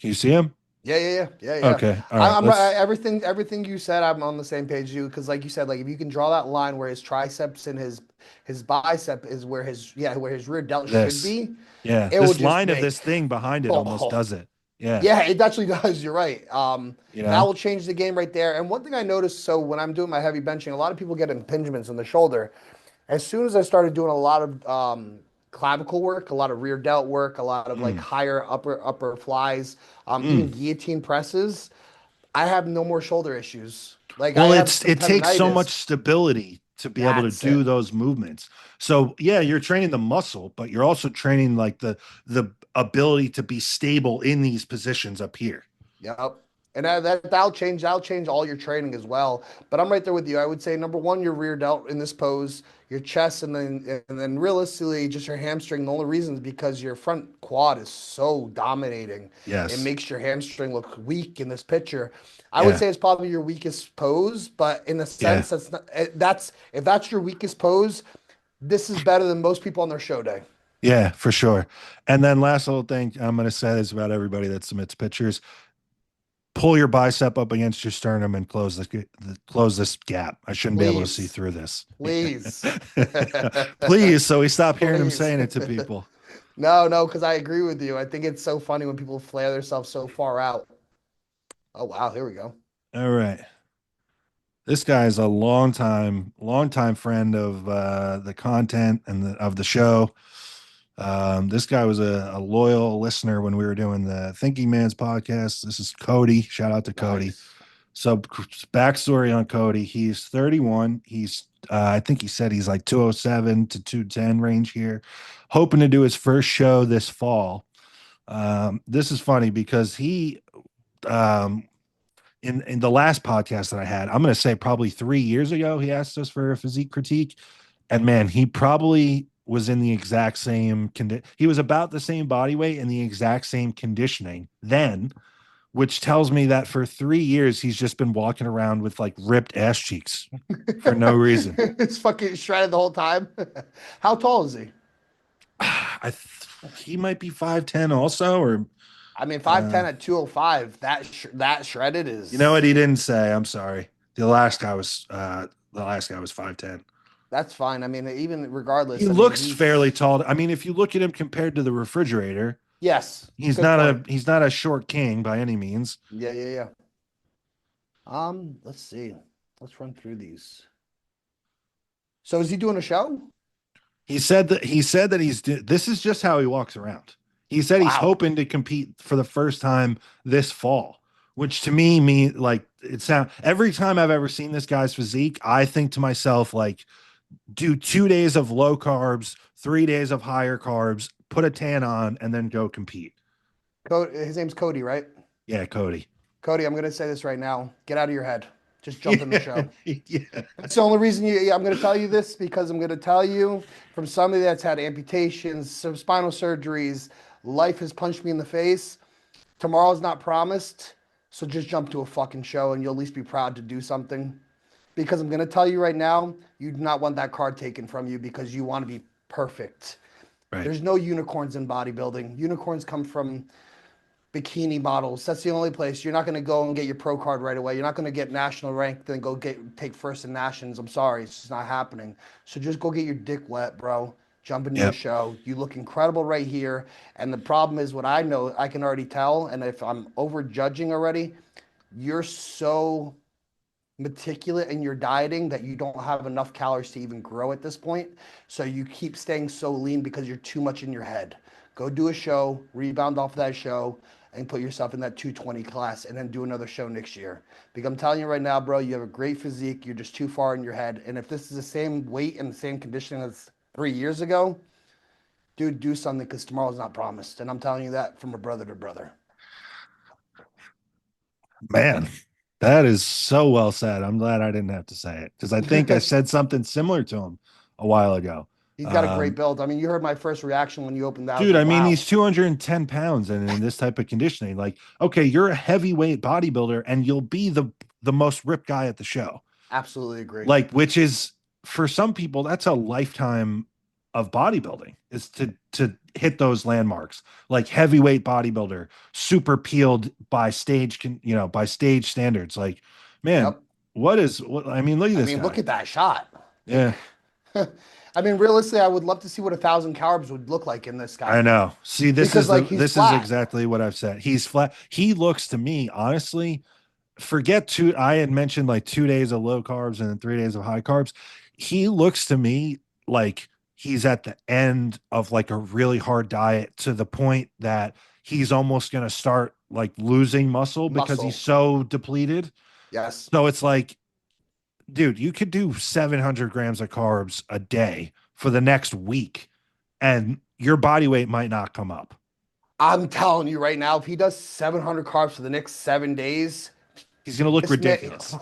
Can you see him? Yeah, yeah, yeah, yeah, yeah. Okay, all right. I'm right. Let's Everything you said, I'm on the same page as you. Because, like you said, like if you can draw that line where his triceps and his bicep is where his rear delt should this. be, Yeah, it will this just line of make this thing behind it almost oh does it. Yeah, yeah, it actually does. You're right. you That know. will change the game right there. And one thing I noticed, so when I'm doing my heavy benching, a lot of people get impingements in the shoulder. As soon as I started doing a lot of clavicle work, a lot of rear delt work, a lot of like Mm, higher upper flies, even mm. guillotine presses, I have no more shoulder issues. Like I Well, have some it takes so much tendonitis. stability to be able to That's do it. those movements. So yeah, you're training the muscle, but you're also training like the ability to be stable in these positions up here. Yep. And that'll change all your training as well. But I'm right there with you. I would say number one, your rear delt in this pose, your chest, and then realistically just your hamstring. The only reason is because your front quad is so dominating. It Yes. makes your hamstring look weak in this picture. I would Yeah. say it's probably your weakest pose, but in a Yeah. sense, that's if that's your weakest pose, this is better than most people on their show day. Yeah, for sure. And then last little thing I'm going to say is about everybody that submits pictures. Pull your bicep up against your sternum and close this gap. I shouldn't be able to see Please, through this. please, Please, so we stop hearing him please. saying it to people. No, no, because I agree with you. I think it's so funny when people flare themselves so far out. Oh wow, here we go. All right. This guy is a long time friend of the content and of the show. This guy was a loyal listener when we were doing the Thinking Man's podcast. This is Cody. Shout out to Cody. Nice. So backstory on Cody: he's 31. He's I think he said he's like 207 to 210 range here, hoping to do his first show this fall. This is funny because he um in the last podcast that I had, I'm going to say probably 3 years ago, he asked us for a physique critique, and man, he probably was in the exact same he was about the same body weight and the exact same conditioning then, which tells me that for 3 years he's just been walking around with like ripped ass cheeks for no reason. It's fucking shredded the whole time. How tall is he? He might be 5'10" also, or I mean, uh, 5'10" at 205, that shredded you know what is he didn't say. I'm sorry. The last guy was 5'10". that's fine. I mean, even He regardless, I mean, looks fairly he's tall. I mean, if you look at him compared to the refrigerator, yes, he's good not point. a short king by any means. Yeah, yeah, yeah. Let's see. Let's run through these. So is he doing a show? He said that this is just how he walks around. He said he's Wow. hoping to compete for the first time this fall, which to me mean like it sound every time I've ever seen this guy's physique, I think to myself like do 2 days of low carbs, 3 days of higher carbs, put a tan on, and then go compete. His name's Cody, right? Yeah, Cody. Cody, I'm gonna say this right now. Get out of your head. Just jump in the Yeah, show. yeah, That's the only reason I'm going to tell you this because I'm going to tell you from somebody that's had amputations, some spinal surgeries, life has punched me in the face. Tomorrow's not promised. So just jump to a fucking show and you'll at least be proud to do something. Because I'm going to tell you right now, you do not want that card taken from you because you want to be perfect. right. There's no unicorns in bodybuilding. Unicorns come from bikini models. That's the only place. You're not going to go and get your pro card right away. You're not going to get national rank, then go take first in nations. I'm sorry, it's just not happening. So just go get your dick wet, bro. Jump into a Yep. show. You look incredible right here. And the problem is what I know, I can already tell. And if I'm over judging already, you're so meticulous in your dieting that you don't have enough calories to even grow at this point. So you keep staying so lean because you're too much in your head. Go do a show, rebound off that show, and put yourself in that 220 class and then do another show next year. Because I'm telling you right now, bro, you have a great physique. You're just too far in your head. And if this is the same weight and the same conditioning as 3 years ago, dude, do something because tomorrow's not promised. And I'm telling you that from a brother to brother. Man, that is so well said. I'm glad I didn't have to say it because I think I said something similar to him a while ago. He's got a great Um, build. I mean, you heard my first reaction when you opened that. I was Dude, like, I mean, wow, he's 210 pounds and in this type of conditioning. Like, okay, you're a heavyweight bodybuilder and you'll be the most ripped guy at the show. absolutely agree. Like, which is for some people, that's a lifetime of bodybuilding is to hit those landmarks. Like heavyweight bodybuilder, super peeled by by stage standards. Like, man, Yep. what I mean, look at I this mean, look guy. at that shot. Yeah. Like, I mean, realistically, I would love to see what 1,000 carbs would look like in this I guy know. See, because, like, he's this is flat. exactly what I've said. He's flat. He looks to me, honestly, forget two. I had mentioned like 2 days of low carbs and then 3 days of high carbs. He looks to me like he's at the end of like a really hard diet to the point that he's almost going to start like losing muscle because he's Muscle. so depleted. Yes. So it's like, dude, you could do 700 grams of carbs a day for the next week and your body weight might not come up. I'm telling you right now, if he does 700 carbs for the next 7 days, He's going to look this man, ridiculous.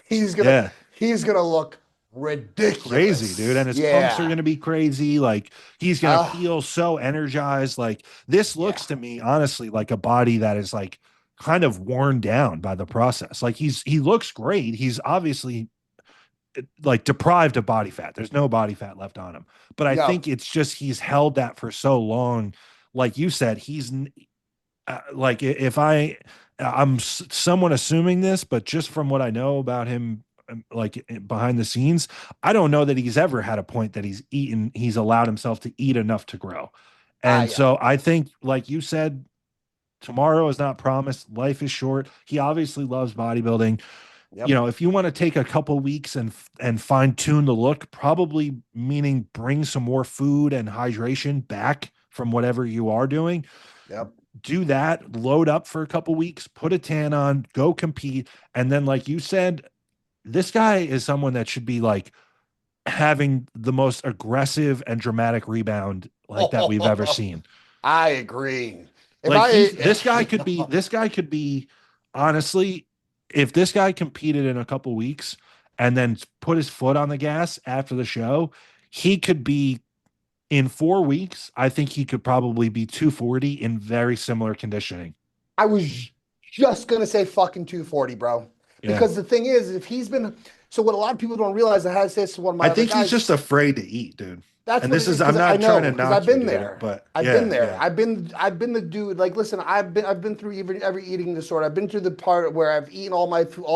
he's gonna Yeah. he's gonna look Crazy, dude. And ridiculous. his pumps are Yeah. going to be crazy. Like he's going to Uh, feel so energized. Like this yeah. looks to me, honestly, like a body that is like kind of worn down by the process. Like he looks great. He's obviously like deprived of body fat. There's no body fat left on him. But I No. think it's just he's held that for so long. Like you said, like if I'm somewhat assuming this, but just from what I know about him, like behind the scenes, I don't know that he's ever had a point that he's allowed himself to eat enough to grow. Ah, And yeah. so I think, like you said, tomorrow is not promised. Life is short. He obviously loves bodybuilding. Yep. If you want to take a couple weeks and fine tune the look, probably meaning bring some more food and hydration back from whatever you are doing, Yep. do that, load up for a couple weeks, put a tan on, go compete. And then, like you said, this guy is someone that should be like having the most aggressive and dramatic rebound like that we've ever seen. I agree. If Like I, this guy could be honestly, if this guy competed in a couple weeks and then put his foot on the gas after the show, he could be in 4 weeks. I think he could probably be 240 in very similar conditioning. I was just gonna say fucking 240, bro. Yeah. Because the thing is, if he's been, so what a lot of people don't realize, I had to say this to one of I my other think he's guys. just afraid to eat, dude. That's And what this it is, is, because I'm I not trying know, to because I've knock you, been dude, there. but I've been yeah, there. yeah, I've been the dude. Like, listen, I've been through even every eating disorder. I've been through the part where I've eaten all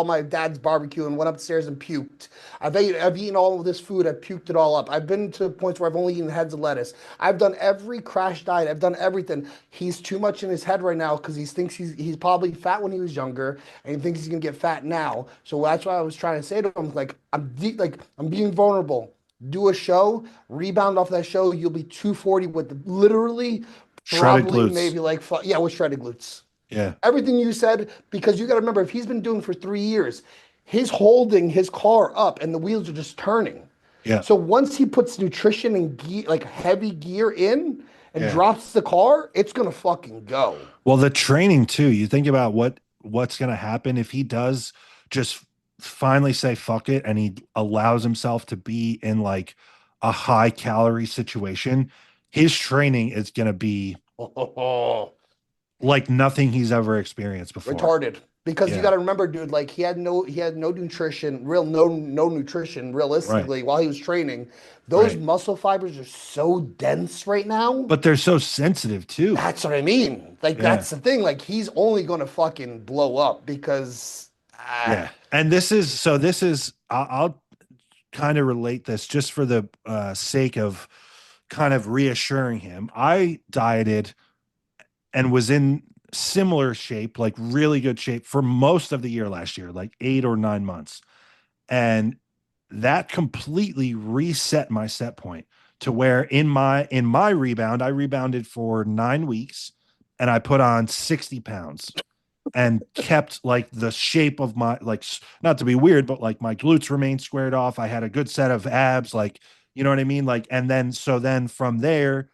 my dad's barbecue and went upstairs and puked. I've eaten all of this food. I've puked it all up. I've been to points where I've only eaten heads of lettuce. I've done every crash diet. I've done everything. He's too much in his head right now because he thinks he's probably fat when he was younger and he thinks he's gonna get fat now. So that's why I was trying to say to him, like, I'm being vulnerable. Do a show, rebound off that show, you'll be 240 with literally shredded probably glutes. maybe like yeah, with shredded glutes. Yeah, Everything you said, because you got to remember, if he's been doing for 3 years, he's holding his car up and the wheels are just turning. yeah, So once he puts nutrition and gear, like heavy gear in and yeah. drops the car, it's gonna fucking go. Well, the training too. You think about what's going to happen if he does just finally say fuck it and he allows himself to be in like a high calorie situation. His training is going to be like nothing he's ever experienced before. Retarded. Because you got Yeah, to remember, dude, like he had no nutrition, no nutrition right. realistically while he was training. Those Right. muscle fibers are so dense right now. But they're so sensitive too. That's what I mean. Like Yeah. that's the thing. Like he's only gonna fucking blow up because Yeah. And this is I'll kind of relate this just for the sake of kind of reassuring him. I dieted and was in similar shape, like really good shape for most of the year last year, like 8 or 9 months. And that completely reset my set point to where in my rebound, I rebounded for 9 weeks and I put on 60 pounds and kept like the shape of my like not to be weird, but like my glutes remained squared off. I had a good set of abs, like you know what I mean? Like, and then so then from there,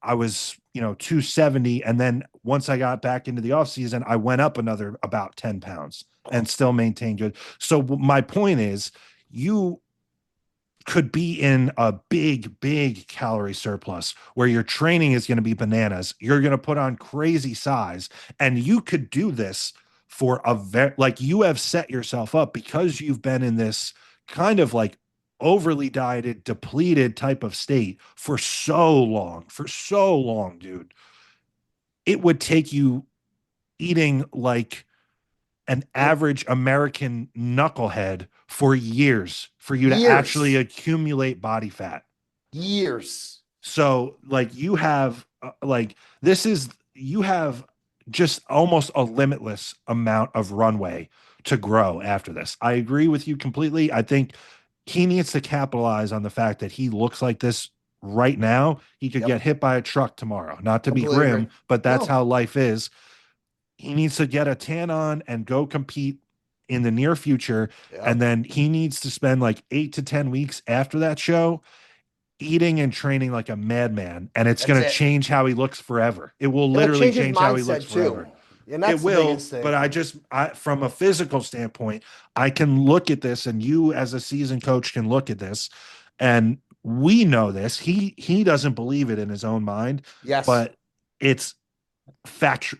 I was 270. And then once I got back into the off season, I went up another about 10 pounds and still maintained good. So my point is you could be in a big calorie surplus where your training is going to be bananas. You're going to put on crazy size, and you could do this for a very like you have set yourself up because you've been in this kind of like overly dieted, depleted type of state for so long, dude. It would take you eating like an average American knucklehead for years for you to actually years, accumulate body fat. years. So like you have like this is you have just almost a limitless amount of runway to grow after this. I agree with you completely. I think he needs to capitalize on the fact that he looks like this right now. He could Yep, get hit by a truck tomorrow. Not to be completely agree. grim, but that's No, how life is. He needs to get a tan on and go compete in the near future. And yep, then he needs to spend like 8 to 10 weeks after that show eating and training like a madman. And it's that's going to it. change how he looks forever. It will It'll literally change his change how he looks mindset too, forever. and It that's the will, biggest but thing. from a physical standpoint, I can look at this, and you as a seasoned coach can look at this, and we know this. He doesn't believe it in his own mind, Yes, but it's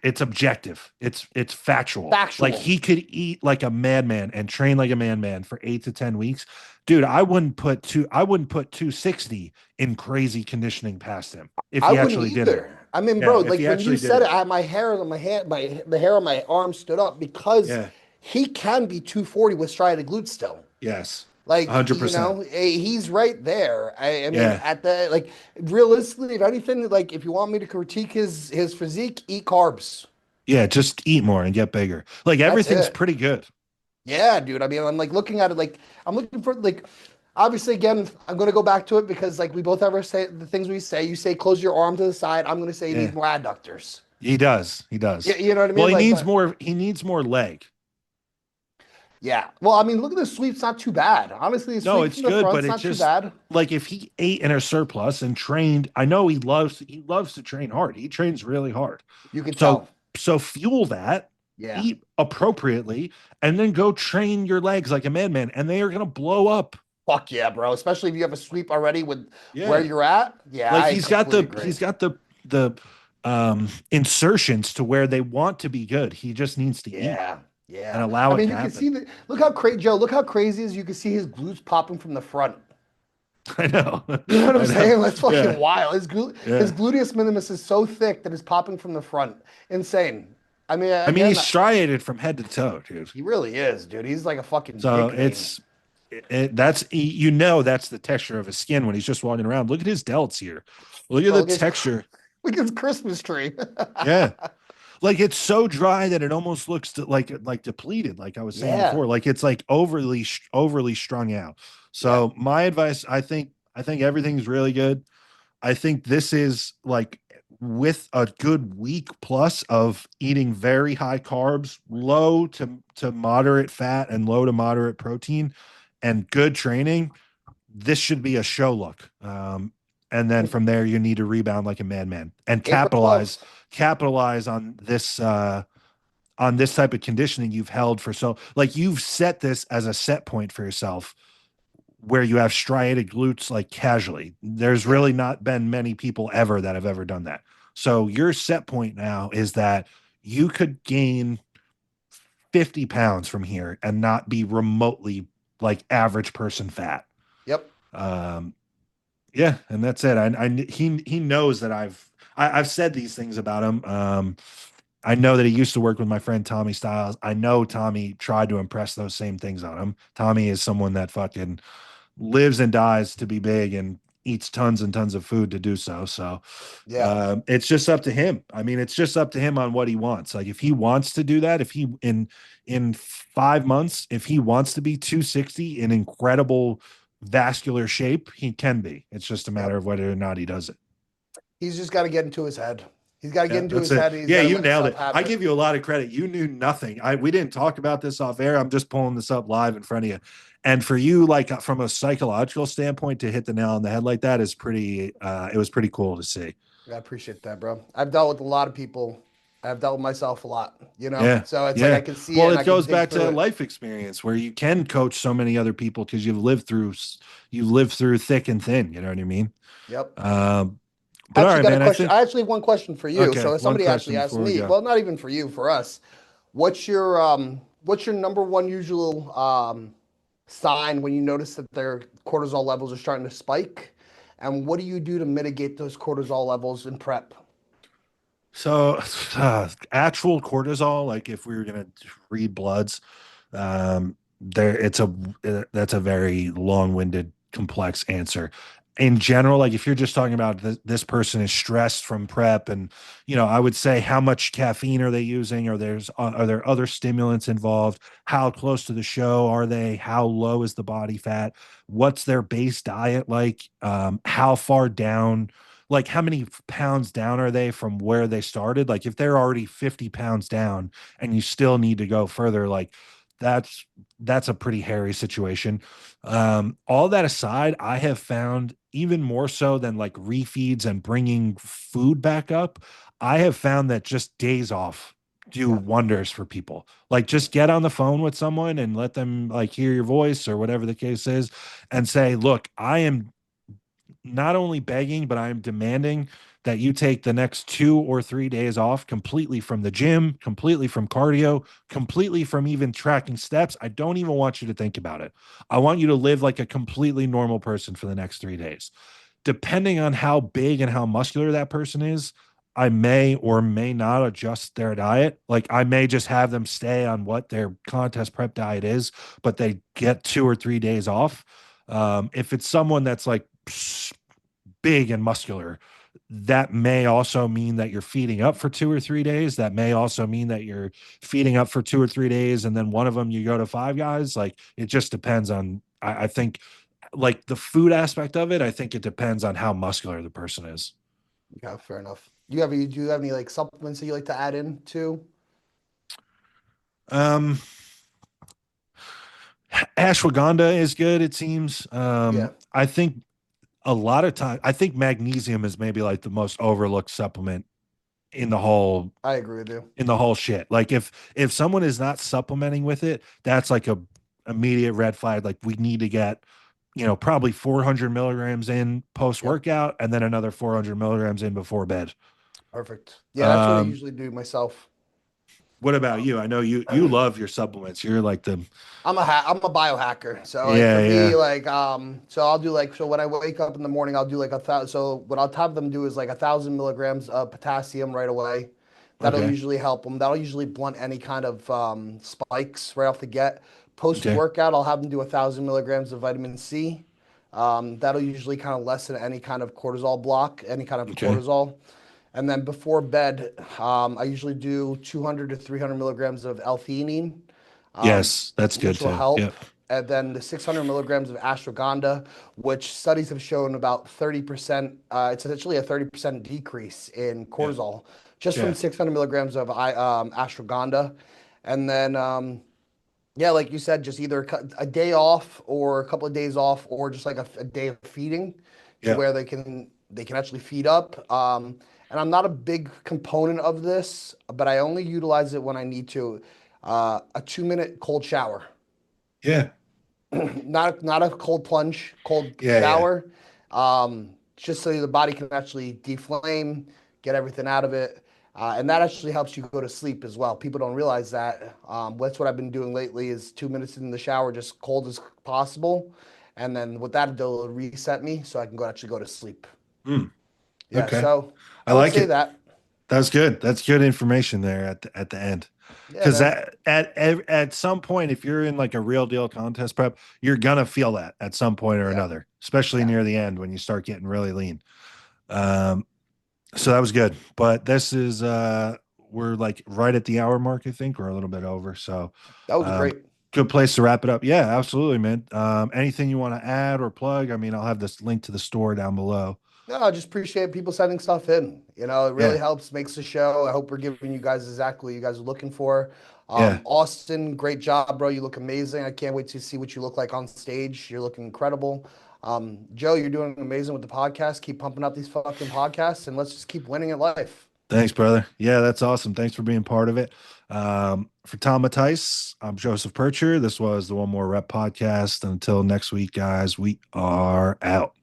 it's objective, it's factual. Like factual. he could eat like a madman and train like a madman for 8 to 10 weeks, dude. I wouldn't put 260 in crazy conditioning past him if I he wouldn't actually did it. either. I mean, Yeah, bro, if like he when you actually did said it, it. my hair on my hand, the hair on my arm stood up because Yeah. he can be 240 with striated glutes still. Yes. Like, 100%. he's right there. I mean, Yeah. at the like realistically, if anything, like if you want me to critique his physique, eat carbs. Yeah, just eat more and get bigger. Like That's everything's it. pretty good. Yeah, dude. I mean, I'm like looking at it like I'm looking for like obviously again, I'm gonna go back to it because like we both ever say the things we say. You say close your arm to the side. I'm gonna say you need Yeah. more adductors. He does. He Yeah, does. you know what I Well, mean? Like, but he needs more leg. Yeah. Well, I mean, look at the sweep's not too bad. Honestly, the No, sweep it's from the good, but front's it's not too just bad. like if he ate in a surplus and trained, I know he loves to train hard. He trains really hard. You can So tell. so fuel that, Yeah. eat appropriately, and then go train your legs like a madman, and they are gonna blow up. Fuck yeah, bro. Especially if you have a sweep already with where Yeah. you're at. Yeah, Like I completely agree. he's got the insertions to where they want to be good. He just needs to eat Yeah. and Yeah. allow I it mean, to you can happen. see the look how crazy Joe, look how crazy is you can see his glutes popping from the front. I know. You know what I'm I know. saying? That's fucking Yeah. wild. His Yeah. gluteus minimus is so thick that it's popping from the front. Insane. I mean, I mean, again, he's striated from head to toe, dude. he really is, dude. He's like a fucking So dick vein. that's that's the texture of his skin when he's just walking around. Look at his delts here. Look at Bro, the texture. look at his Christmas tree. Yeah. Like it's so dry that it almost looks like depleted, like I was saying Yeah. before. Like it's like overly strung out. Yeah. So my advice, I think everything's really good. I think this is like with a good week plus of eating very high carbs, low to moderate fat and low to moderate protein, and good training. This should be a show look. And then from there, you need to rebound like a madman and April capitalize 12th. capitalize on this type of conditioning you've held for so like you've set this as a set point for yourself where you have striated glutes like casually. There's Yeah. really not been many people ever that have ever done that. So your set point now is that you could gain 50 pounds from here and not be remotely like average person fat. Yep. Um, yeah, and that's it. He knows that I've said these things about him. I know that he used to work with my friend Tommy Styles. I know Tommy tried to impress those same things on him. Tommy is someone that fucking lives and dies to be big and eats tons and tons of food to do so. So Yeah. it's just up to him. I mean, it's just up to him on what he wants. Like if he wants to do that, if he in 5 months, if he wants to be 260 in incredible vascular shape, he can be. It's just a matter Yep. of whether or not he does it. He's just got to get into his head. He's got to get Yeah, into that's his it. head and he's Yeah, got to you let nailed himself it. have I it. give you a lot of credit. You knew nothing. We didn't talk about this off air. I'm just pulling this up live in front of you. And for you, like from a psychological standpoint, to hit the nail on the head like that is pretty. It was pretty cool to see. I appreciate that, bro. I've dealt with a lot of people. I've dealt with myself a lot, you know? Yeah, So it's like I yeah. can see it Well, and it I can goes dig back through to it. life experience where you can coach so many other people because you've lived through thick and thin. You know what I mean? Yep. I But all actually right, got a man. I question. think I actually have one question for you. okay. So One somebody actually question asked before we me, go. well, not even for you, for us. What's your number one usual sign when you notice that their cortisol levels are starting to spike? And what do you do to mitigate those cortisol levels in prep? So, actual cortisol, like if we were gonna read bloods, there that's a very long-winded, complex answer. In general, like if you're just talking about this person is stressed from prep, and I would say how much caffeine are they using, or are there other stimulants involved? How close to the show are they? How low is the body fat? What's their base diet like? How far down? Like how many pounds down are they from where they started? Like if they're already 50 pounds down and you still need to go further, like that's that's a pretty hairy situation. All that aside, I have found even more so than like refeeds and bringing food back up, I have found that just days off do Yeah. wonders for people. Like just get on the phone with someone and let them like hear your voice or whatever the case is and say, "Look, I am not only begging, but I am demanding that you take the next 2 or 3 days off completely from the gym, completely from cardio, completely from even tracking steps. I don't even want you to think about it. I want you to live like a completely normal person for the next 3 days." Depending on how big and how muscular that person is, I may or may not adjust their diet. Like I may just have them stay on what their contest prep diet is, but they get 2 or 3 days off. If it's someone that's like big and muscular, that may also mean that you're feeding up for 2 or 3 days. That may also mean that you're feeding up for 2 or 3 days, and then one of them you go to five guys. Like it just depends on. I think, like the food aspect of it. I think it depends on how muscular the person is. Yeah, fair enough. Do you have any like supplements that you like to add in too? Um, Ashwagandha is good, it seems. Yeah, I think a lot of time, I think magnesium is maybe like the most overlooked supplement in the whole I agree with you. shit. Like if someone is not supplementing with it, that's like a immediate red flag. Like we need to get, probably 400 milligrams in post Yep, workout and then another 400 milligrams in before bed. perfect. Yeah, that's what I Um, usually do myself. what about you? I know you love your supplements. You're like the I'm a biohacker. So like for yeah, me, yeah. like so I'll do like so when I wake up in the morning, I'll do like 1,000. So what I'll have them do is like 1,000 milligrams of potassium right away. That'll Okay. usually help them. That'll usually blunt any kind of spikes right off the get. Post Okay. workout, I'll have them do 1,000 milligrams of vitamin C. That'll usually kind of lessen any kind of cortisol block, any kind of Okay. cortisol. And then before bed, I usually do 200 to 300 milligrams of L-theanine, um, Yes, that's good which will too. help. Yep. And then the 600 milligrams of ashwagandha, which studies have shown about 30%, it's actually a 30% decrease in Yeah. cortisol just from Yeah. 600 milligrams of ashwagandha. And then, yeah, like you said, just either a day off or a couple of days off or just like a day of feeding to Yeah. where they can actually feed up. And I'm not a big component of this, but I only utilize it when I need to. A 2 minute cold shower, Yeah. not a cold plunge, cold Yeah. Yeah. shower, just so the body can actually deflame, get everything out of it. And that actually helps you go to sleep as well. People don't realize that. That's what I've been doing lately is 2 minutes in the shower, just cold as possible. And then with that, it'll reset me so I can actually go to sleep. Mm, Yeah, okay. so I I would like say it. that. That's good. That's good information there at the end. Yeah, Because man. at some point, if you're in like a real deal contest prep, you're gonna feel that at some point or Yeah, another, especially yeah. near the end when you start getting really lean. Um, so that was good. But this is we're like right at the hour mark, I think, or a little bit over. So That was um great. good place to wrap it up. Yeah, absolutely, man. Anything you want to add or plug? I mean, I'll have this link to the store down below. No, I just appreciate people sending stuff in. It really Yeah, helps, makes the show. I hope we're giving you guys exactly what you guys are looking for. yeah. Austin, great job, bro. You look amazing. I can't wait to see what you look like on stage. You're looking incredible. Joe, you're doing amazing with the podcast. Keep pumping out these fucking podcasts and let's just keep winning at life. Thanks, brother. Yeah, that's awesome. Thanks for being part of it. For Tom Mattice, I'm Joseph Percher. This was the One More Rep podcast. Until next week, guys, we are out.